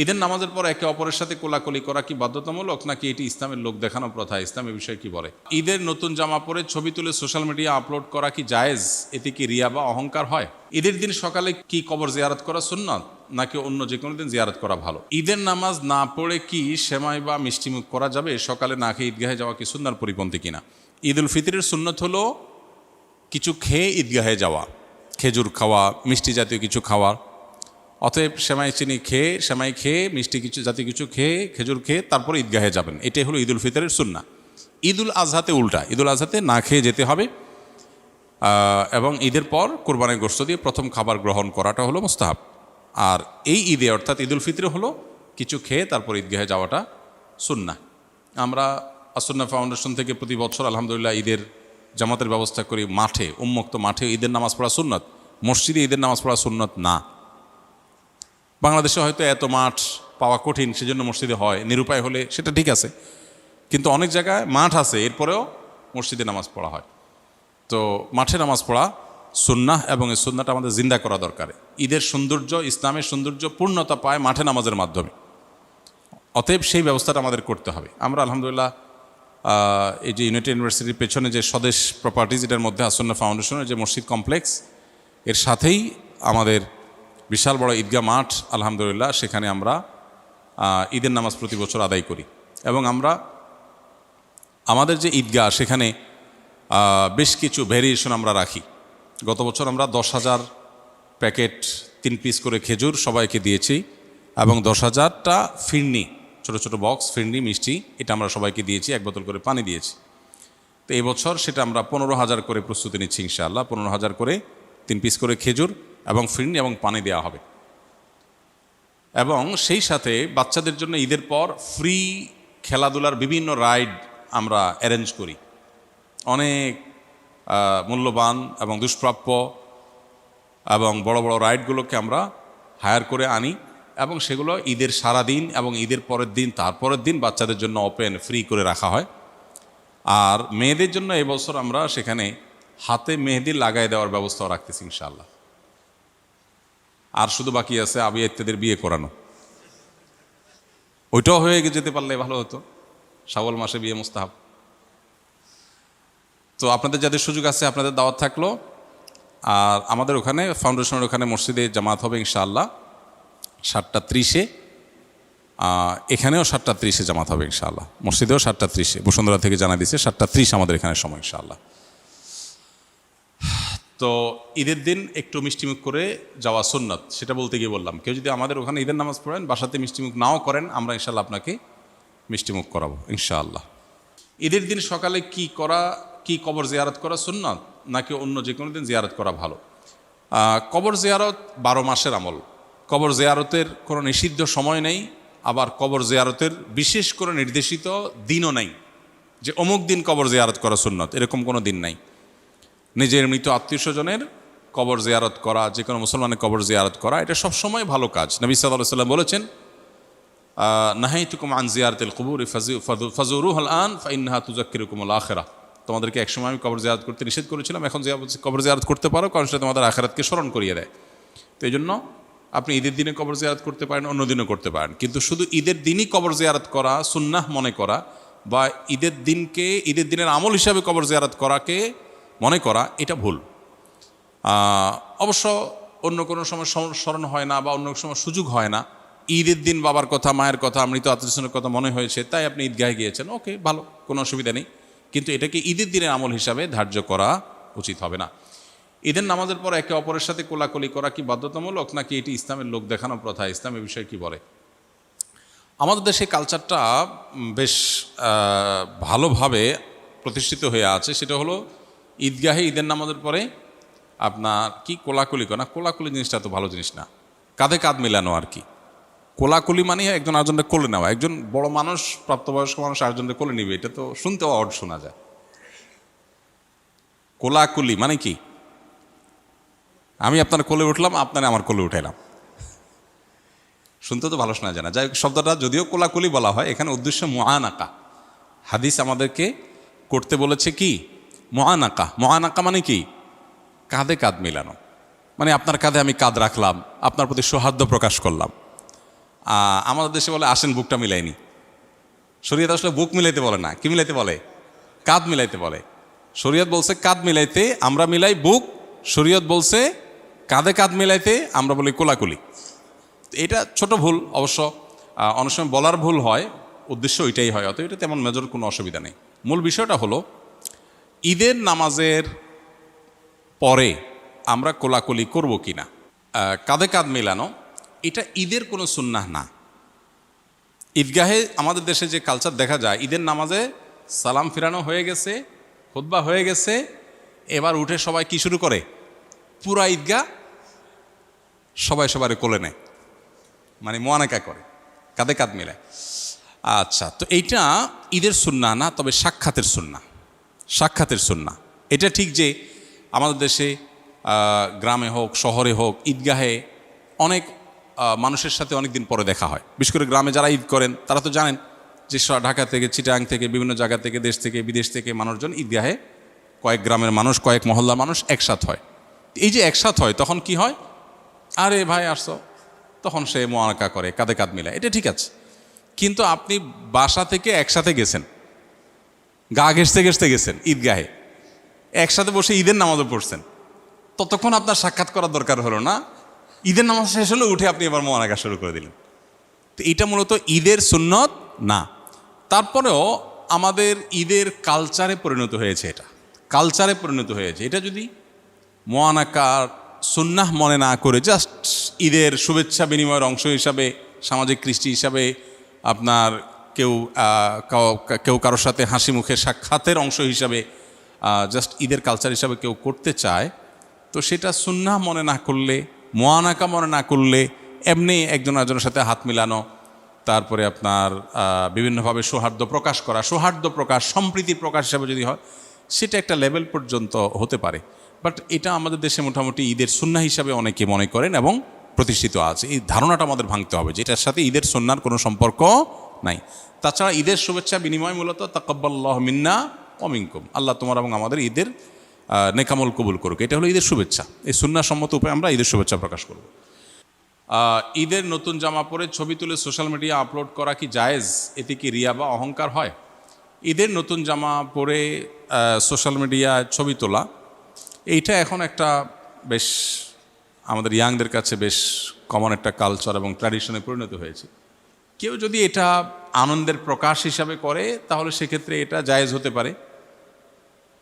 ঈদের নামাজের পর একে অপরের সাথে কোলাকুলি করা কি বাধ্যতামূলক নাকি এটি ইসলামের লোক দেখানো প্রথা? ইসলামের বিষয়ে কি বলে? ঈদের নতুন জামা পরে ছবি তুলে সোশ্যাল মিডিয়া আপলোড করা কি জায়েজ? এতে কি রিয়া বা অহংকার হয়? ঈদের দিন সকালে কি কবর জিয়ারত করা সুন্নাত নাকি অন্য যে কোনো দিন জিয়ারত করা ভালো? ঈদের নামাজ না পড়ে কি সেমাই বা মিষ্টিমুখ করা যাবে? সকালে না খেয়ে ঈদগাহে যাওয়া কি সুন্নার পরিপন্থী কিনা? ঈদ উল ফিতরের সুন্নত হলো কিছু খেয়ে ঈদগাহে যাওয়া, খেজুর খাওয়া, মিষ্টি জাতীয় কিছু খাওয়া। অতএব সেমাই চিনি খেয়ে, সেমাই খেয়ে, মিষ্টি কিছু জাতীয় কিছু খেয়ে, খেজুর খেয়ে তারপর ঈদগাহে যাবেন। এটাই হলো ঈদ উল ফিতরের সুন্নাহ। ঈদ উল আজহাতে উল্টা, ঈদ উল আজহাতে না খেয়ে যেতে হবে এবং ঈদের পর কোরবানির গোশত দিয়ে প্রথম খাবার গ্রহণ করাটা হলো মুস্তাহাব। আর এই ঈদে অর্থাৎ ঈদ উল ফিতরে হলো কিছু খেয়ে তারপর ঈদগাহে যাওয়াটা সুন্নাহ। আমরা আসুন্নাহ ফাউন্ডেশন থেকে প্রতি বছর আলহামদুলিল্লাহ ঈদের জামাতের ব্যবস্থা করি। মাঠে, উন্মুক্ত মাঠে ঈদের নামাজ পড়া সুন্নত, মসজিদে ঈদের নামাজ পড়া সুন্নত না। বাংলাদেশে হয়তো এত মাঠ পাওয়া কঠিন, সেজন্য মসজিদে হয়, নিরুপায় হলে সেটা ঠিক আছে। কিন্তু অনেক জায়গায় মাঠ আছে, এরপরেও মসজিদে নামাজ পড়া হয়। তো মাঠে নামাজ পড়া সুন্নাহ এবং এই সুন্নাহটা আমাদের জিন্দা করা দরকার। ঈদের সৌন্দর্য, ইসলামের সৌন্দর্য পূর্ণতা পায় মাঠে নামাজের মাধ্যমে। অতএব সেই ব্যবস্থাটা আমাদের করতে হবে। আমরা আলহামদুলিল্লাহ এই যে ইউনাইটেড ইউনিভার্সিটির পেছনে যে স্বদেশ প্রপার্টিজ, এটার মধ্যে আসুন্নাহ ফাউন্ডেশনের যে মসজিদ কমপ্লেক্স, এর সাথেই আমাদের বিশাল বড় ঈদগাহ মাঠ আলহামদুলিল্লাহ। সেখানে আমরা ঈদের নামাজ প্রতি বছর আদায় করি এবং আমরা আমাদের যে ঈদগাহ সেখানে বেশ কিছু ভেরিয়েশন আমরা রাখি। গত বছর আমরা 10,000 প্যাকেট 3 পিস করে খেজুর সবাইকে দিয়েছি এবং 10,000টা ফিরনি, ছোটো ছোটো বক্স ফিরনি মিষ্টি, এটা আমরা সবাইকে দিয়েছি। 1 বোতল করে পানি দিয়েছি। তো এই বছর সেটা আমরা 15,000 করে প্রস্তুতি নিচ্ছি ইনশাআল্লাহ। 15,000 করে 3 পিস করে খেজুর এবং ফিরনি এবং পানি দেওয়া হবে। এবং সেই সাথে বাচ্চাদের জন্য ঈদের পর ফ্রি খেলাধুলার বিভিন্ন রাইড আমরা অ্যারেঞ্জ করি। অনেক মূল্যবান এবং দুষ্প্রাপ্য এবং বড় বড় রাইডগুলোকে আমরা হায়ার করে আনি এবং সেগুলো ঈদের সারা দিন এবং ঈদের পরের দিন, তারপরের দিন বাচ্চাদের জন্য ওপেন ফ্রি করে রাখা হয়। আর মেয়েদের জন্য এবছর আমরা সেখানে হাতে মেহেদি লাগাই দেওয়ার ব্যবস্থাও রাখতেছি ইনশাআল্লাহ। আর শুধু বাকি আছে আবিয়া ইত্যাদের বিয়ে করানো, ওইটাও হয়ে যেতে পারলে ভালো হতো। শাওয়াল মাসে বিয়ে মুস্তাহাব। তো আপনাদের যাদের সুযোগ আছে আপনাদের দাওয়াত থাকলো। আর আমাদের ওখানে ফাউন্ডেশনের ওখানে মসজিদে জামাত হবে ইনশাআল্লাহ 7:30-এ। এখানেও 7:30-এ জামাত হবে ইনশাআল্লাহ। মসজিদেও 7:30-এ, বসুন্ধরা থেকে জানা দিয়েছে 7:30 আমাদের এখানে সময় ইনশাআল্লাহ। তো ঈদের দিন একটু মিষ্টিমুখ করে যাওয়া সুন্নত, সেটা বলতে গিয়ে বললাম। কেউ যদি আমাদের ওখানে ঈদের নামাজ পড়েন, বাসাতে মিষ্টিমুখ নাও করেন, আমরা ইনশাআল্লাহ আপনাকে মিষ্টিমুখ করাবো ইনশাআল্লাহ। ঈদের দিন সকালে কি কবর জিয়ারত করা সুন্নত নাকি অন্য যে কোনো দিন জিয়ারত করা ভালো? কবর জিয়ারত 12 মাসের আমল। কবর জিয়ারতের কোনো নিষিদ্ধ সময় নেই, আবার কবর জিয়ারতের বিশেষ করে নির্দেশিত দিনও নেই যে অমুক দিন কবর জিয়ারত করা সুন্নত, এরকম কোনো দিন নাই। নিজের মৃত আত্মীয় স্বজনের কবর জিয়ারত করা, যে কোনো মুসলমানের কবর জিয়ারত করা, এটা সবসময় ভালো কাজ। নবী সাল্লাল্লাহু আলাইহি ওয়াসাল্লাম বলেছেন, নাহাইতুকুম আন জিয়ারাতিল কুবুর ফাজুরুহাল আন ফাইন্নাহা তুযাক্কিরুকুমুল আখিরাহ। তোমাদেরকে একসময় আমি কবর জিয়ারত করতে নিষেধ করেছিলাম, এখন কবর জিয়ারত করতে পারো, কারণ সেটা তোমাদের আখিরাতকে স্মরণ করিয়ে দেয়। তো এই জন্য আপনি ঈদের দিনে কবর জিয়ারত করতে পারেন, অন্য দিনও করতে পারেন, কিন্তু শুধু ঈদের দিনই কবর জিয়ারত করা সুন্নাহ মনে করা বা ঈদের দিনের আমল হিসাবে কবর জিয়ারত করাকে মনে করা, এটা ভুল। অবশ্য অন্য কোনো সময় স্মরণ হয় না বা অন্য সময় সুযোগ হয় না, ঈদের দিন বাবার কথা, মায়ের কথা, মৃত আত্মীয়স্বজনের কথা মনে হয়েছে, তাই আপনি ঈদগাহে গিয়েছেন, ওকে, ভালো, কোনো অসুবিধা নেই। কিন্তু এটাকে ঈদের দিনের আমল হিসাবে ধার্য করা উচিত হবে না। ঈদের নামাজের পর একে অপরের সাথে কোলাকুলি করা কি বাধ্যতামূলক নাকি এটি ইসলামের লোক দেখানো প্রথা? ইসলামের বিষয়ে কি বলে? আমাদের দেশে কালচারটা বেশ ভালোভাবে প্রতিষ্ঠিত হয়ে আছে। সেটা হলো ঈদগাহে ঈদের নামাজের পরে আপনার কি কোলাকুলি করা। কোলাকুলি জিনিসটা তো ভালো জিনিস না, কাঁধে কাঁধ মেলানো আর কি। কোলাকুলি মানে একজন আরেকজনকে কোলে নেওয়া। একজন বড় মানুষ, প্রাপ্তবয়স্ক মানুষ আরেকজনকে কোলে নিবে, এটা তো শুনতেও অড শোনা যায়। কোলাকুলি মানে কি? আমি আপনার কোলে উঠলাম, আপনারা আমার কোলে উঠাইলাম, শুনতে তো ভালো শোনা যায় না। যাই হোক, শব্দটা যদিও কোলাকুলি বলা হয়, এখানে উদ্দেশ্য মুআনাকা। হাদিস আমাদেরকে করতে বলেছে কি? মুআনাকা। মুআনাকা মানে কি? কাঁধে কাঁধ মেলানো। মানে আপনার কাঁধে আমি কাঁধ রাখলাম, আপনার প্রতি সৌহার্দ্য প্রকাশ করলাম। আমাদের দেশে বলে আসেন বুকটা মিলাইনি। শরীয়ত আসলে বুক মিলাইতে বলে না, কি মিলাইতে বলে? কাঁধ মিলাইতে বলে। শরীয়ত বলছে কাঁধ মিলাইতে, আমরা মিলাই বুক। শরীয়ত বলছে কাঁধে কাঁধ মিলাইতে, আমরা বলি কোলাকুলি। এটা ছোট ভুল অবশ্য, অনেক সময় বলার ভুল হয়, উদ্দেশ্য ওইটাই হয়, অত এটা তেমন মেজর কোনো অসুবিধা নেই। মূল বিষয়টা হলো ঈদের নামাজের পরে আমরা কোলাকুলি করব কি না, কাঁধে কাঁধ মেলানো, এটা ঈদের কোনো সুন্নাহ না। ঈদগাহে আমাদের দেশে যে কালচার দেখা যায়, ঈদের নামাজে সালাম ফিরানো হয়ে গেছে, খুতবা হয়ে গেছে, এবার উঠে সবাই কি শুরু করে, পুরা ঈদগাহ সবাই সবার কোলে নেয়, মানে মোয়ানাকা করে, কাঁধে কাঁধ মেলায়। আচ্ছা, তো এইটা ঈদের সুন্নাহ না, তবে সাক্ষাতের সুন্নাহ। সাক্ষাতের সুন্নাহ এটা ঠিক যে আমাদের দেশে গ্রামে হোক শহরে হোক ঈদগাহে অনেক মানুষের সাথে অনেক দিন পরে দেখা হয়। বিশেষ করে গ্রামে যারা ঈদ করেন তারা তো জানেন যে ঢাকা থেকে, চিটাগাং থেকে, বিভিন্ন জায়গা থেকে, দেশ থেকে, বিদেশ থেকে মানুষজন ঈদগাহে, কয়েক গ্রামের মানুষ, কয়েক মহল্লার মানুষ একসাথ হয়। এই যে একসাথ হয় তখন কি হয়, আরে ভাই আসছো, তখন সে মোয়ানাকা করে, কাঁধে কাঁধ মিলায়, এটা ঠিক আছে। কিন্তু আপনি বাসা থেকে একসাথে গেছেন, গা ঘেঁষতে ঘেঁষতে গেছেন ঈদগাহে, একসাথে বসে ঈদের নামাজও পড়ছেন, ততক্ষণ আপনার সাক্ষাৎ করার দরকার হলো না। ঈদের নামাজ শেষ হলে উঠে আপনি এবার মোয়ানাকা শুরু করে দিলেন। তো এটা মূলত ঈদের সুন্নত না। তারপরেও আমাদের ঈদের কালচারে পরিণত হয়েছে, এটা কালচারে পরিণত হয়েছে। এটা যদি মোয়ানাকার সুন্নাহ মনে না করে জাস্ট ঈদের শুভেচ্ছা বিনিময়ের অংশ হিসাবে, সামাজিক কৃষ্টি হিসাবে, আপনার কেউ কারোর সাথে হাসি মুখের সাক্ষাতের অংশ হিসাবে জাস্ট ঈদের কালচার হিসাবে কেউ করতে চায়, তো সেটা সুন্নাহ মনে না করলে, মোয়ানাকা মনে না করলে, এমনি একজন একজনের সাথে হাত মিলানো, তারপরে আপনার বিভিন্নভাবে সৌহার্দ্য প্রকাশ করা, সৌহার্দ্য প্রকাশ, সম্প্রীতি প্রকাশ হিসাবে যদি হয়, সেটা একটা লেভেল পর্যন্ত হতে পারে। বাট এটা আমাদের দেশে মোটামুটি ঈদের সুন্নাহ হিসাবে অনেকে মনে করেন এবং প্রতিষ্ঠিত আছে। এই ধারণাটা আমাদের ভাঙতে হবে যে এটার সাথে ঈদের সুন্নাহর কোনো সম্পর্ক নাই। তাছাড়া ঈদের শুভেচ্ছা বিনিময় মূলত তাকাব্বালাল্লাহু মিন্না ওয়া মিনকুম, আল্লাহ তোমার এবং আমাদের ঈদের নেকামল কবুল করুক, এটা হলো ঈদের শুভেচ্ছা। এই সুন্নাহ সম্মত উপায়ে আমরা ঈদের শুভেচ্ছা প্রকাশ করব। ঈদের নতুন জামা পরে ছবি তুলে সোশ্যাল মিডিয়া আপলোড করা কি জায়েজ? এতে কি রিয়া বা অহংকার হয়? ঈদের নতুন জামা পরে সোশ্যাল মিডিয়ায় ছবি তোলা, এইটা এখন একটা বেশ আমাদের ইয়াংদের কাছে বেশ কমন একটা কালচার এবং ট্র্যাডিশনে পরিণত হয়েছে। কেউ যদি এটা আনন্দের প্রকাশ হিসাবে করে তাহলে সেক্ষেত্রে এটা জায়েজ হতে পারে।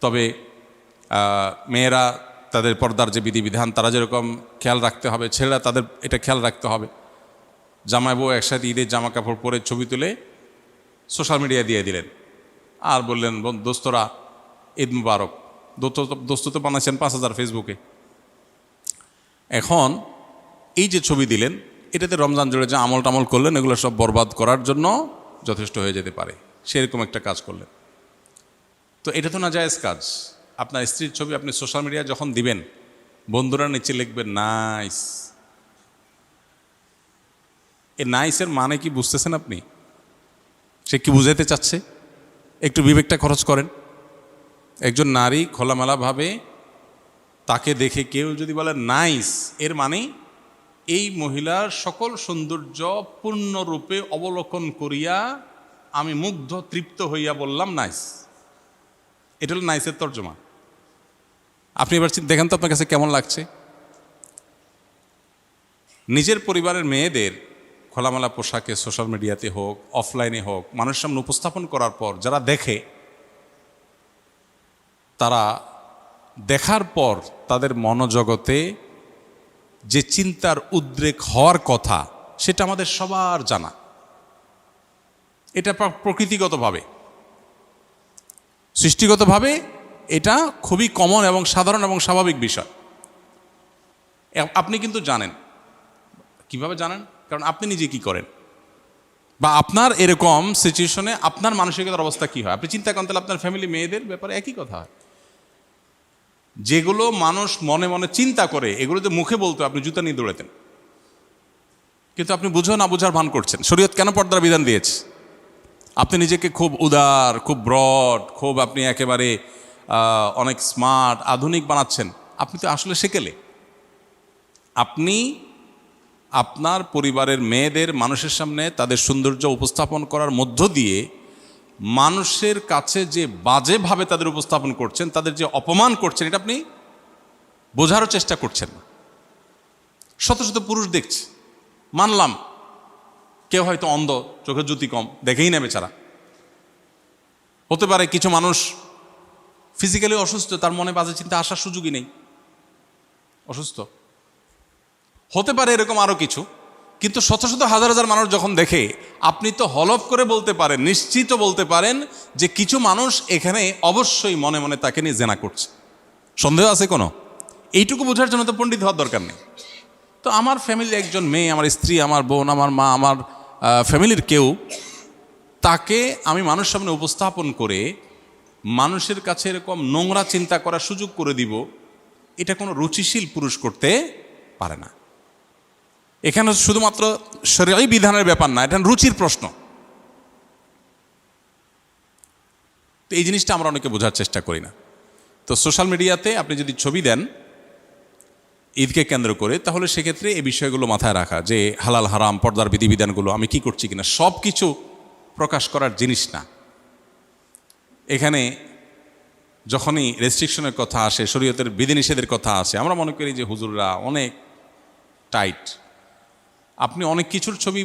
তবে মেয়েরা তাদের পর্দার যে বিধিবিধান তারা যেরকম খেয়াল রাখতে হবে, ছেলেরা তাদের এটা খেয়াল রাখতে হবে। জামাই বউ একসাথে ঈদের জামা কাপড় পরে ছবি তুলে সোশ্যাল মিডিয়ায় দিয়ে দিলেন আর বললেন দোস্তরা ঈদ মুবারক, দোস্ত তো বানাচ্ছেন 5,000 ফেসবুকে। এখন এই যে ছবি দিলেন, এটাতে রমজান জুড়ে যে আমল টামল করলেন এগুলো সব বরবাদ করার জন্য যথেষ্ট হয়ে যেতে পারে, সেরকম একটা কাজ করলেন। তো এটা তো না জায়েজ কাজ। আপনার স্ত্রীর ছবি আপনি সোশ্যাল মিডিয়ায় যখন দিবেন, বন্ধুরা নিচে লিখবেন নাইস। এই নাইসের মানে কি বুঝতেছেন আপনি? সে কি বুঝাইতে চাচ্ছে? একটু বিবেকটা খরচ করেন। একজন নারী খোলামেলাভাবে তাকে দেখে কেউ যদি বলে নাইস, এর মানে এই মহিলার সকল সৌন্দর্য পূর্ণরূপে অবলোকন করিয়া আমি মুগ্ধ তৃপ্ত হইয়া বললাম নাইস। এটা হলো নাইসের তর্জমা। আপনি এবার দেখেন তো আপনার কাছে কেমন লাগছে। নিজের পরিবারের মেয়েদের খোলামেলা পোশাকে সোশ্যাল মিডিয়াতে হোক, অফলাইনে হোক, মানুষের সামনে উপস্থাপন করার পর যারা দেখে, তারা দেখার পর তাদের মনোজগতে যে চিন্তার উদ্রেক হওয়ার কথা সেটা আমাদের সবার জানা। এটা প্রকৃতিগতভাবে, সৃষ্টিগতভাবে এটা খুবই কমন এবং সাধারণ এবং স্বাভাবিক বিষয়। আপনি কিন্তু জানেন। কিভাবে জানেন? কারণ আপনি নিজে কি করেন, বা আপনার এরকম সিচুয়েশনে আপনার মানসিকতার অবস্থা কি হয় আপনি চিন্তা করেন, তাহলে আপনার ফ্যামিলি মেয়েদের ব্যাপারে একই কথা হয়। যেগুলো মানুষ মনে মনে চিন্তা করে এগুলো যে মুখে বলতো আপনি জুতা নিয়ে দৌড়াতেন, কিন্তু আপনি বুঝো না বুঝার ভান করছেন। শরীয়ত কেন পর্দার বিধান দিয়েছে? আপনি নিজেকে খুব উদার, খুব ব্রড, খুব আপনি একেবারে অনেক স্মার্ট, আধুনিক বানাচ্ছেন। আপনি তো আসলে সেকেলে। আপনি আপনার পরিবারের মেয়েদের মানুষের সামনে তাদের সৌন্দর্য উপস্থাপন করার মধ্য দিয়ে মানুষের কাছে যে বাজেভাবে তাদের উপস্থাপন করছেন, তাদের যে অপমান করছেন, এটা আপনি বোঝারও চেষ্টা করছেন না। শত শত পুরুষ দেখছে, মানলাম কেউ হয়তো অন্ধ, চোখের জ্যোতি কম, দেখেই নেবে ছাড়া। হতে পারে কিছু মানুষ ফিজিক্যালি অসুস্থ, তার মনে বাজে চিন্তা আসার সুযোগই নেই, অসুস্থ হতে পারে, এরকম আরও কিছু। কিন্তু শত শত হাজার হাজার মানুষ যখন দেখে, আপনি তো হলফ করে বলতে পারেন, নিশ্চিত বলতে পারেন যে কিছু মানুষ এখানে অবশ্যই মনে মনে তাকে নিয়ে জেনা করছে। সন্দেহ আছে কোনো? এইটুকু বোঝার জন্য তো পণ্ডিত হওয়ার দরকার নেই। তো আমার ফ্যামিলির একজন মেয়ে, আমার স্ত্রী, আমার বোন, আমার মা, আমার ফ্যামিলির কেউ, তাকে আমি মানুষের সামনে উপস্থাপন করে মানুষের কাছে এরকম নোংরা চিন্তা করার সুযোগ করে দিব, এটা কোনো রুচিশীল পুরুষ করতে পারে না। এখানে শুধুমাত্র শরীয়ী বিধানের ব্যাপার না, এটা রুচির প্রশ্ন। তো এই জিনিসটা আমরা অনেকে বোঝার চেষ্টা করি না। তো সোশ্যাল মিডিয়াতে আপনি যদি ছবি দেন ঈদকে কেন্দ্র করে, তাহলে সেক্ষেত্রে এই বিষয়গুলো মাথায় রাখা যে হালাল হারাম, পর্দার বিধিবিধানগুলো আমি কি করছি কিনা, সব কিছু প্রকাশ করার জিনিস না। এখানে যখনই রেস্ট্রিকশনের কথা আসে, শরীয়তের বিধিনিষেধের কথা আসে, আমরা মনে করি যে হুজুররা অনেক টাইট, আপনি অনেক কিছুর ছবি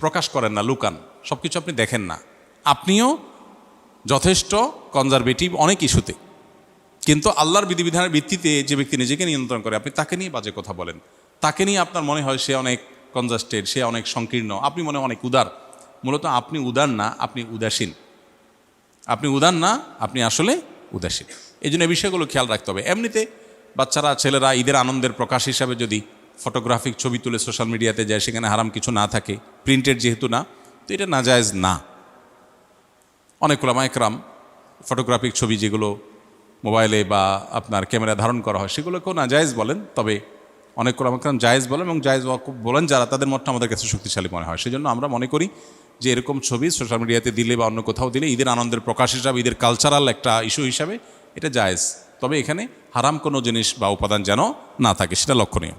প্রকাশ করেন না, লুকান, সব কিছু আপনি দেখেন না। আপনিও যথেষ্ট কনজারভেটিভ অনেক ইস্যুতে, কিন্তু আল্লাহর বিধিবিধানের ভিত্তিতে যে ব্যক্তি নিজেকে নিয়ন্ত্রণ করে, আপনি তাকে নিয়ে বাজে কথা বলেন, তাকে নিয়ে আপনার মনে হয় সে অনেক কনজাস্টেড, সে অনেক সংকীর্ণ, আপনি মনে অনেক উদার। মূলত আপনি উদার না, আপনি উদাসীন। আপনি উদার না, আপনি আসলে উদাসীন। এই জন্য এই বিষয়গুলো খেয়াল রাখতে হবে। এমনিতে বাচ্চারা, ছেলেরা ঈদের আনন্দের প্রকাশ হিসাবে যদি ফটোগ্রাফিক ছবি তুলে সোশ্যাল মিডিয়াতে যায়, সেখানে হারাম কিছু না থাকে, প্রিন্টেড যেহেতু না, তো এটা নাজায়েজ না। অনেক উলামা একরাম ফটোগ্রাফিক ছবি যেগুলো মোবাইলে বা আপনার ক্যামেরা ধারণ করা হয়, সেগুলোকেও নাজায়েজ বলেন। তবে অনেক উলামা একরাম জায়েজ বলেন, এবং জায়েজ বলেন যারা, তাদের মতটা আমাদের কাছে শক্তিশালী মনে হয়। সেজন্য আমরা মনে করি যে এরকম ছবি সোশ্যাল মিডিয়াতে দিলে বা অন্য কোথাও দিলে ঈদের আনন্দের প্রকাশ হিসাবে, ঈদের কালচারাল একটা ইস্যু হিসাবে এটা জায়েজ। তবে এখানে হারাম কোনো জিনিস বা উপাদান যেন না থাকে, সেটা লক্ষণীয়।